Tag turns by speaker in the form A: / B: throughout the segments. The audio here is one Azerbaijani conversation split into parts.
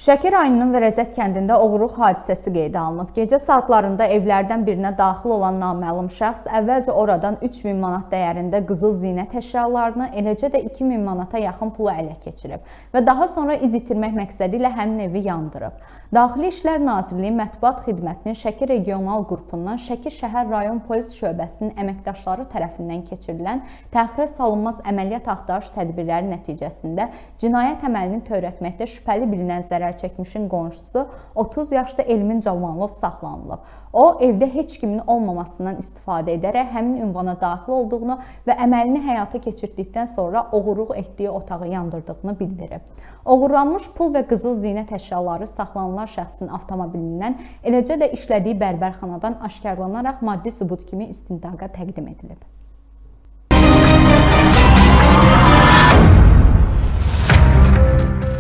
A: Şəki rayonunun Vərəzət kəndində oğurluq hadisəsi qeydə alınıb. Gecə saatlarında evlərdən birinə daxil olan naməlum şəxs əvvəlcə oradan 3000 manat dəyərində qızıl zinət əşyalarını, eləcə də 2000 manata yaxın pulu ələ keçirib və daha sonra iz itirmək məqsədi ilə həmin evi yandırıb. Daxili İşlər Nazirliyi Mətbuat Xidmətinin Şəki Regional Qrupundan Şəki şəhər rayon polis şöbəsinin əməkdaşları tərəfindən keçirilən təxirə salınmaz əməliyyat axtarış tədbirləri nəticəsində cinayət əməlini törətməkdə şübhəli bilinən zərər çəkmişin qonşusu 30 yaşlı Elmin Cavanlov saxlanılıb. O, evdə heç kimin olmamasından istifadə edərək həmin ünvana daxil olduğunu və əməlini həyata keçirdikdən sonra oğurluq etdiyi otağı yandırdığını bildirib. Oğurlanmış pul və qızıl zinət əşyaları saxlanılan şəxsin avtomobilindən, eləcə də işlədiyi bərbərxanadan aşkarlanaraq maddi sübut kimi istintaqa təqdim edilib.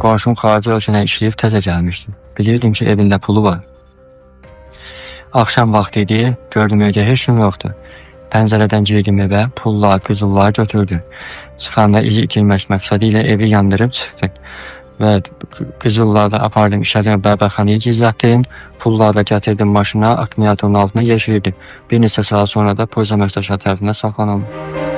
B: Qonşum xarici ölkədən işləyib təzə gəlmişdi. Bilirdim ki, evində pulu var. Axşam vaxtı idi, gördüm evdə heç kim yoxdur. Pəncərədən girdim evə, pullar, qızılları götürdüm. Çıxanda izi itirmək məqsədi ilə evi yandırıb çıxdım. Və qızılları da apardım, işlədim, bərbərxanaya gizlətdim. Pulları da gətirdim maşına, akkumulyatorun altına yeşirdim. Bir neçə saat sonra da polis əməkdaşları tərəfindən saxlanıldı.